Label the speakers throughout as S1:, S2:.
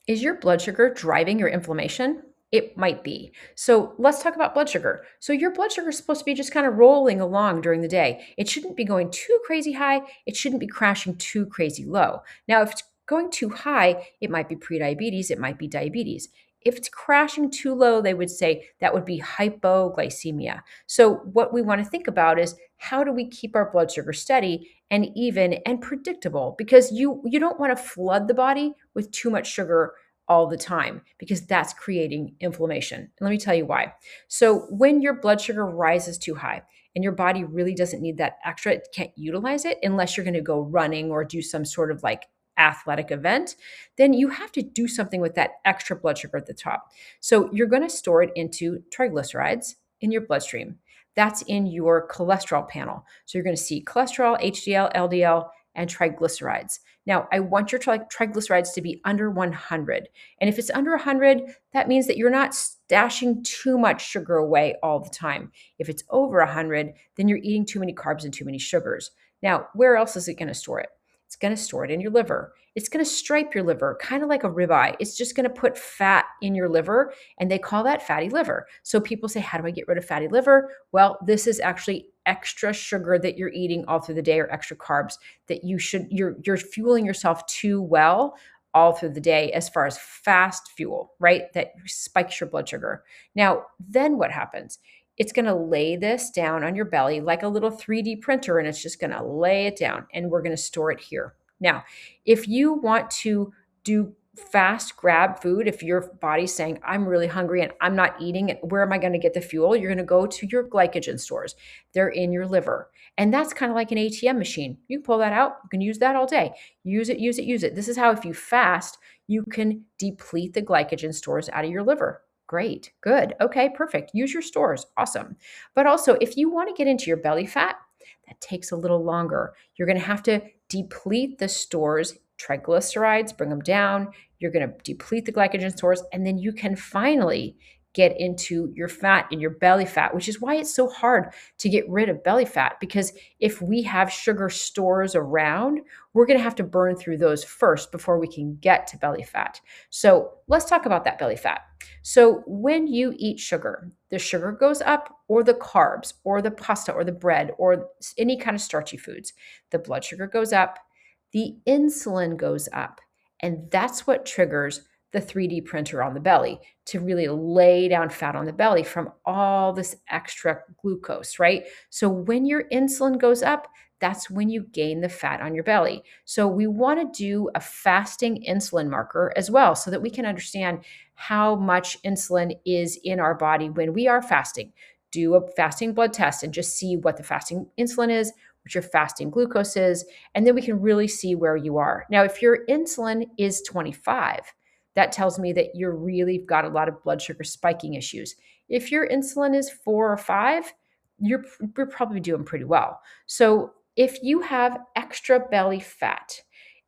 S1: Is your blood sugar driving your inflammation? It might be. So let's talk about blood sugar. So your blood sugar is supposed to be just kind of rolling along during the day. It shouldn't be going too crazy high. It shouldn't be crashing too crazy low. Now, if it's going too high, it might be prediabetes, it might be diabetes. If it's crashing too low, they would say that would be hypoglycemia. So what we want to think about is how do we keep our blood sugar steady and even and predictable, because you don't want to flood the body with too much sugar all the time, because that's creating inflammation. And let me tell you why. So when your blood sugar rises too high and your body really doesn't need that extra, it can't utilize it unless you're going to go running or do some sort of like athletic event, then you have to do something with that extra blood sugar at the top. So you're going to store it into triglycerides in your bloodstream. That's in your cholesterol panel. So you're going to see cholesterol, HDL, LDL, and triglycerides. Now, I want your triglycerides to be under 100. And if it's under 100, that means that you're not stashing too much sugar away all the time. If it's over 100, then you're eating too many carbs and too many sugars. Now, where else is it going to store it? It's going to store it in your liver. It's going to stripe your liver, kind of like a ribeye. It's just going to put fat in your liver, and they call that fatty liver. So people say, how do I get rid of fatty liver? Well, this is actually extra sugar that you're eating all through the day, or extra carbs that you're fueling yourself too well all through the day as far as fast fuel, right? That spikes your blood sugar. Now, then what happens? It's going to lay this down on your belly like a little 3D printer, and it's just going to lay it down, and we're going to store it here. Now, if you want to do fast grab food, if your body's saying, I'm really hungry and I'm not eating, and where am I going to get the fuel? You're going to go to your glycogen stores. They're in your liver. And that's kind of like an ATM machine. You can pull that out. You can use that all day. Use it, use it, use it. This is how, if you fast, you can deplete the glycogen stores out of your liver. Great, good, okay, perfect. Use your stores, awesome. But also, if you want to get into your belly fat, that takes a little longer. You're going to have to deplete the stores, triglycerides, bring them down. You're going to deplete the glycogen stores, and then you can finally get into your fat in your belly fat, which is why it's so hard to get rid of belly fat. Because if we have sugar stores around, we're going to have to burn through those first before we can get to belly fat. So let's talk about that belly fat. So when you eat sugar, the sugar goes up, or the carbs, or the pasta, or the bread, or any kind of starchy foods. The blood sugar goes up, the insulin goes up, and that's what triggers the 3D printer on the belly to really lay down fat on the belly from all this extra glucose, right? So when your insulin goes up, that's when you gain the fat on your belly. So we want to do a fasting insulin marker as well, so that we can understand how much insulin is in our body when we are fasting. Do a fasting blood test and just see what the fasting insulin is, what your fasting glucose is, and then we can really see where you are. Now, if your insulin is 25, that tells me that you're really got a lot of blood sugar spiking issues. If your insulin is 4 or 5, you're probably doing pretty well. So if you have extra belly fat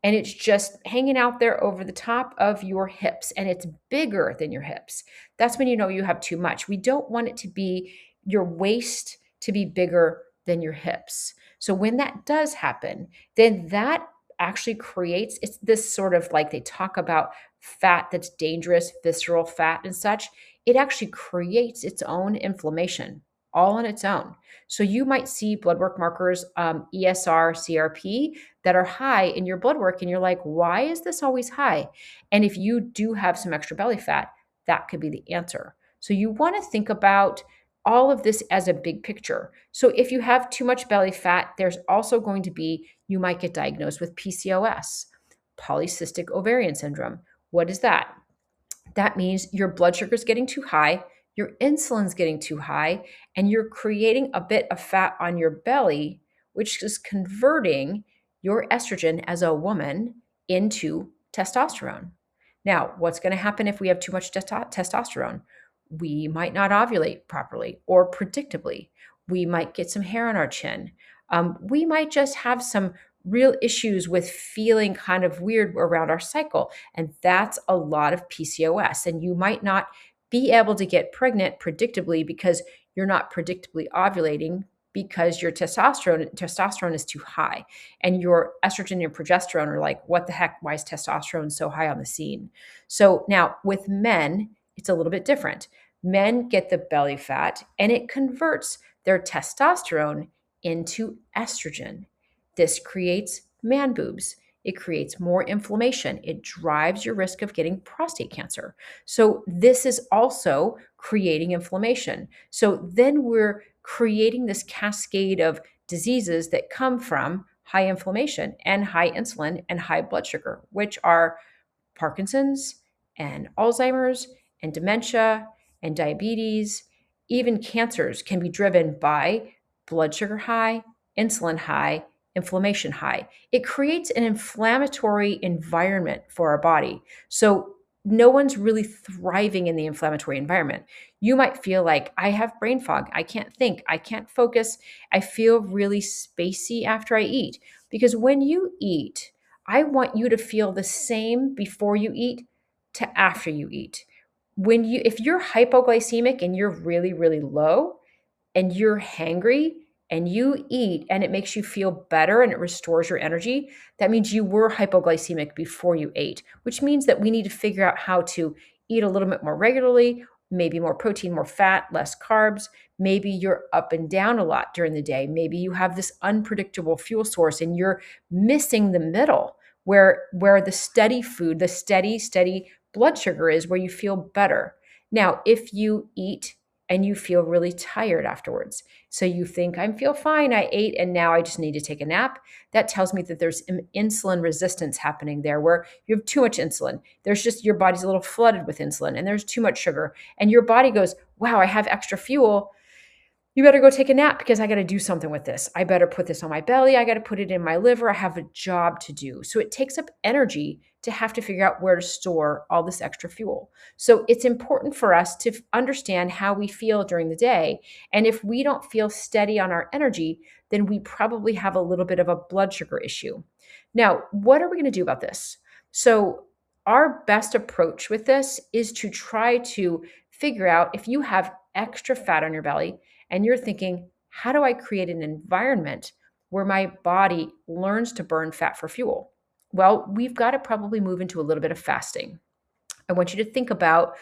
S1: and it's just hanging out there over the top of your hips and it's bigger than your hips, that's when you know you have too much. We don't want it to be your waist to be bigger than your hips. So when that does happen, then that actually creates, it's this sort of, like they talk about fat that's dangerous, visceral fat and such. It actually creates its own inflammation all on its own. So you might see blood work markers, ESR, CRP, that are high in your blood work, and you're like, why is this always high? And if you do have some extra belly fat, that could be the answer. So you want to think about all of this as a big picture. So if you have too much belly fat, there's also going to be, you might get diagnosed with PCOS, polycystic ovarian syndrome. What is that? That means your blood sugar is getting too high, your insulin's getting too high, and you're creating a bit of fat on your belly, which is converting your estrogen as a woman into testosterone. Now, what's going to happen if we have too much testosterone? We might not ovulate properly or predictably. We might get some hair on our chin. We might just have some real issues with feeling kind of weird around our cycle. And that's a lot of PCOS. And you might not be able to get pregnant predictably because you're not predictably ovulating, because your testosterone is too high, and your estrogen and progesterone are like, what the heck? Why is testosterone so high on the scene? So now with men, it's a little bit different. Men get the belly fat and it converts their testosterone into estrogen. This creates man boobs. It creates more inflammation. It drives your risk of getting prostate cancer. So, this is also creating inflammation. So, then we're creating this cascade of diseases that come from high inflammation and high insulin and high blood sugar, which are Parkinson's and Alzheimer's and dementia and diabetes. Even cancers can be driven by blood sugar high, insulin high, inflammation high. It creates an inflammatory environment for our body. So no one's really thriving in the inflammatory environment. You might feel like, I have brain fog. I can't think. I can't focus. I feel really spacey after I eat. Because when you eat, I want you to feel the same before you eat to after you eat. If you're hypoglycemic and you're really, really low, and you're hangry and you eat and it makes you feel better and it restores your energy, that means you were hypoglycemic before you ate, which means that we need to figure out how to eat a little bit more regularly, maybe more protein, more fat, less carbs. Maybe you're up and down a lot during the day. Maybe you have this unpredictable fuel source and you're missing the middle where the steady food, the steady blood sugar is, where you feel better. Now, if you eat and you feel really tired afterwards. So you think, I feel fine, I ate, and now I just need to take a nap. That tells me that there's insulin resistance happening there, where you have too much insulin. There's just, your body's a little flooded with insulin and there's too much sugar. And your body goes, wow, I have extra fuel. You better go take a nap because I got to do something with this. I better put this on my belly. I got to put it in my liver. I have a job to do. So it takes up energy to have to figure out where to store all this extra fuel. So it's important for us to understand how we feel during the day. And if we don't feel steady on our energy, then we probably have a little bit of a blood sugar issue. Now, what are we going to do about this? So our best approach with this is to try to figure out, if you have extra fat on your belly, and you're thinking, how do I create an environment where my body learns to burn fat for fuel? Well, we've got to probably move into a little bit of fasting. I want you to think about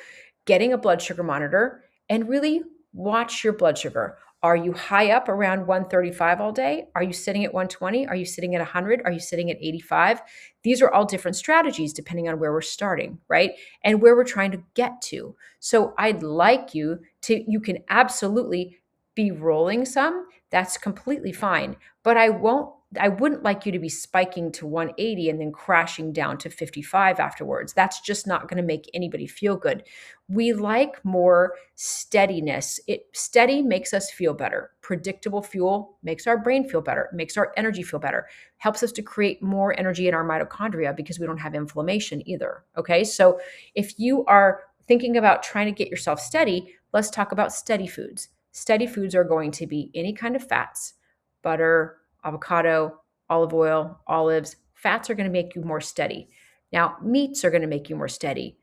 S1: getting a blood sugar monitor and really watch your blood sugar. Are you high up around 135 all day? Are you sitting at 120? Are you sitting at 100? Are you sitting at 85? These are all different strategies depending on where we're starting, right? And where we're trying to get to. So I'd like you can absolutely be rolling some. That's completely fine. But I wouldn't like you to be spiking to 180 and then crashing down to 55 afterwards. That's just not going to make anybody feel good. We like more steadiness. Steady makes us feel better. Predictable fuel makes our brain feel better, makes our energy feel better, helps us to create more energy in our mitochondria because we don't have inflammation either. Okay. So if you are thinking about trying to get yourself steady, let's talk about steady foods. Steady foods are going to be any kind of fats, butter, avocado, olive oil, olives. Fats are going to make you more steady. Now, meats are going to make you more steady.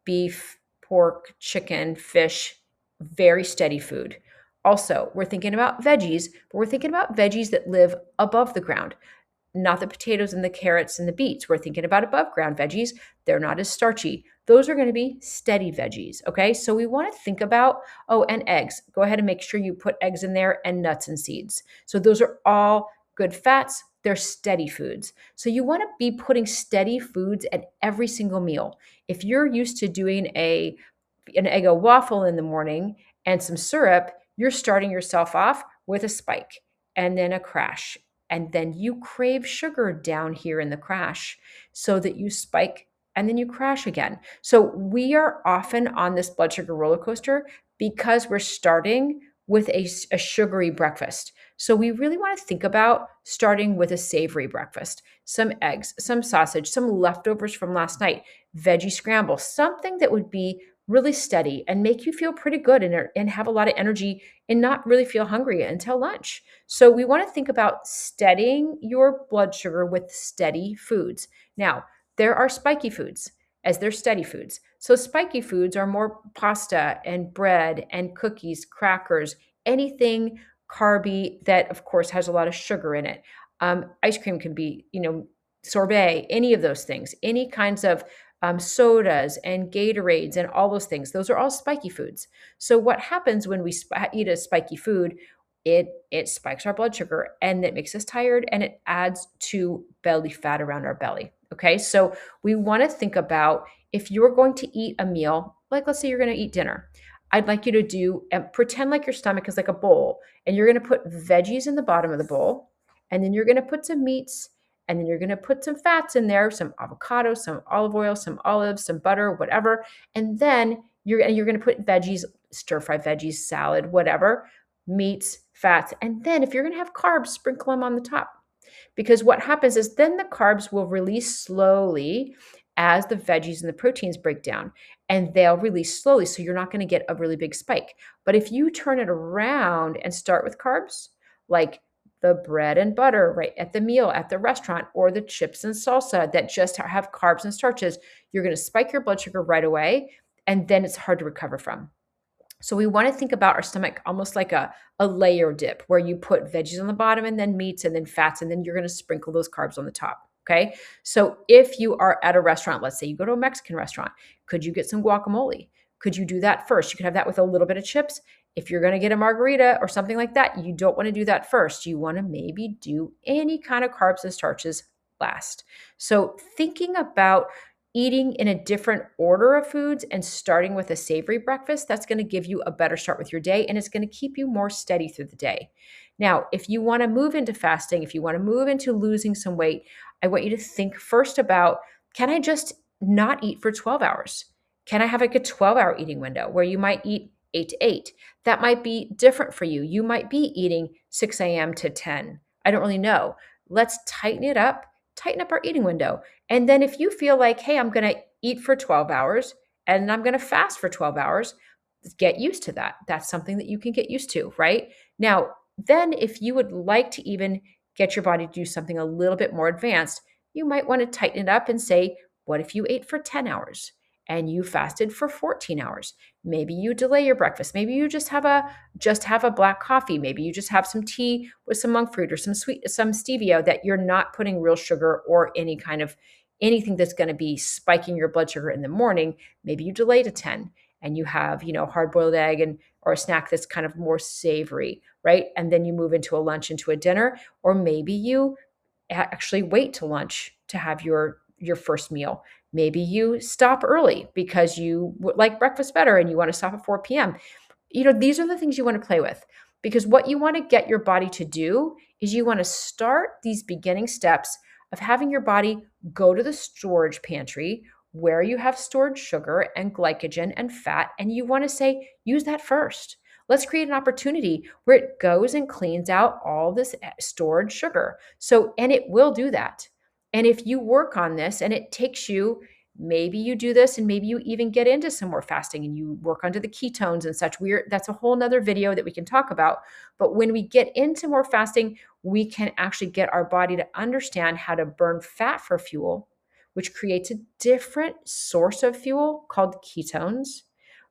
S1: Beef, pork, chicken, fish, very steady food. Also, we're thinking about veggies, but we're thinking about veggies that live above the ground, not the potatoes and the carrots and the beets. We're thinking about above ground veggies. They're not as starchy. Those are going to be steady veggies. Okay. So we want to think about, and eggs. Go ahead and make sure you put eggs in there, and nuts and seeds. So those are all good fats. They're steady foods. So you want to be putting steady foods at every single meal. If you're used to doing an Eggo waffle in the morning and some syrup, you're starting yourself off with a spike and then a crash. And then you crave sugar down here in the crash, so that you spike and then you crash again. So we are often on this blood sugar roller coaster because we're starting with a sugary breakfast. So we really want to think about starting with a savory breakfast, some eggs, some sausage, some leftovers from last night, veggie scramble, something that would be really steady and make you feel pretty good and have a lot of energy and not really feel hungry until lunch. So we want to think about steadying your blood sugar with steady foods. Now, there are spiky foods as they're steady foods. So spiky foods are more pasta and bread and cookies, crackers, anything carby that, of course, has a lot of sugar in it. Ice cream can be, sorbet, any of those things, any kinds of sodas and Gatorades and all those things. Those are all spiky foods. So what happens when we eat a spiky food? It spikes our blood sugar and it makes us tired and it adds to belly fat around our belly. Okay, so we want to think about if you're going to eat a meal, like let's say you're going to eat dinner. I'd like you to do and pretend like your stomach is like a bowl, and you're going to put veggies in the bottom of the bowl, and then you're going to put some meats, and then you're going to put some fats in there, some avocado, some olive oil, some olives, some butter, whatever, and then you're going to put veggies, stir fry veggies, salad, whatever, meats, fats, and then if you're going to have carbs, sprinkle them on the top. Because what happens is then the carbs will release slowly as the veggies and the proteins break down, and they'll release slowly. So you're not going to get a really big spike. But if you turn it around and start with carbs, like the bread and butter right at the meal at the restaurant, or the chips and salsa that just have carbs and starches, you're going to spike your blood sugar right away. And then it's hard to recover from. So we want to think about our stomach almost like a layer dip where you put veggies on the bottom and then meats and then fats, and then you're going to sprinkle those carbs on the top. Okay. So if you are at a restaurant, let's say you go to a Mexican restaurant, could you get some guacamole? Could you do that first? You could have that with a little bit of chips. If you're going to get a margarita or something like that, you don't want to do that first. You want to maybe do any kind of carbs and starches last. So thinking about eating in a different order of foods and starting with a savory breakfast, that's going to give you a better start with your day, and it's going to keep you more steady through the day. Now, if you want to move into fasting, if you want to move into losing some weight, I want you to think first about, can I just not eat for 12 hours? Can I have like a 12-hour eating window where you might eat 8 to 8? That might be different for you. You might be eating 6 a.m. to 10. I don't really know. Let's tighten up our eating window. And then if you feel like, hey, I'm going to eat for 12 hours and I'm going to fast for 12 hours, get used to that. That's something that you can get used to, right? Now, then if you would like to even get your body to do something a little bit more advanced, you might want to tighten it up and say, what if you ate for 10 hours and you fasted for 14 hours? Maybe you delay your breakfast. Maybe you just have a black coffee. Maybe you just have some tea with some monk fruit or some stevia that you're not putting real sugar or anything that's going to be spiking your blood sugar in the morning. Maybe you delay to 10 and you have, hard-boiled egg or a snack that's kind of more savory, right? And then you move into a lunch, into a dinner, or maybe you actually wait to lunch to have your first meal. Maybe you stop early because you like breakfast better and you want to stop at 4 p.m. These are the things you want to play with, because what you want to get your body to do is you want to start these beginning steps of having your body go to the storage pantry where you have stored sugar and glycogen and fat, and you want to say, use that first. Let's create an opportunity where it goes and cleans out all this stored sugar. And it will do that. And if you work on this and it takes you, maybe you do this and maybe you even get into some more fasting and you work onto the ketones and such. That's a whole nother video that we can talk about. But when we get into more fasting, we can actually get our body to understand how to burn fat for fuel, which creates a different source of fuel called ketones,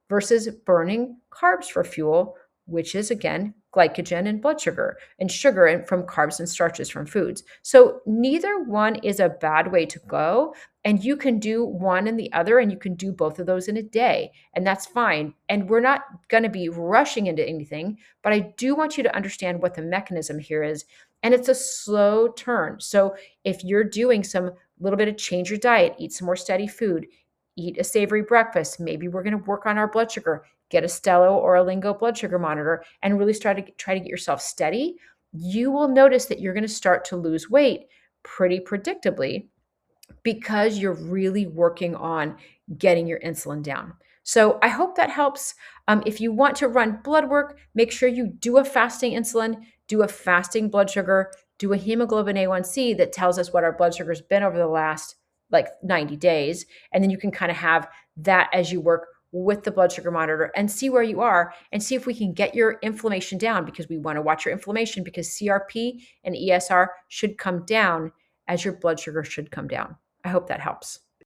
S1: versus burning carbs for fuel, which is again glycogen and blood sugar and sugar and from carbs and starches from foods. So neither one is a bad way to go. And you can do one and the other, and you can do both of those in a day, and that's fine. And we're not going to be rushing into anything, but I do want you to understand what the mechanism here is. And it's a slow turn. So if you're doing some little bit of change your diet, eat some more steady food, eat a savory breakfast, maybe we're going to work on our blood sugar, get a Stello or a Lingo blood sugar monitor, and really try to get yourself steady, you will notice that you're going to start to lose weight pretty predictably, because you're really working on getting your insulin down. So I hope that helps. If you want to run blood work, make sure you do a fasting insulin, do a fasting blood sugar, do a hemoglobin A1C that tells us what our blood sugar's been over the last 90 days. And then you can kind of have that as you work with the blood sugar monitor and see where you are and see if we can get your inflammation down, because we want to watch your inflammation, because CRP and ESR should come down as your blood sugar should come down. I hope that helps.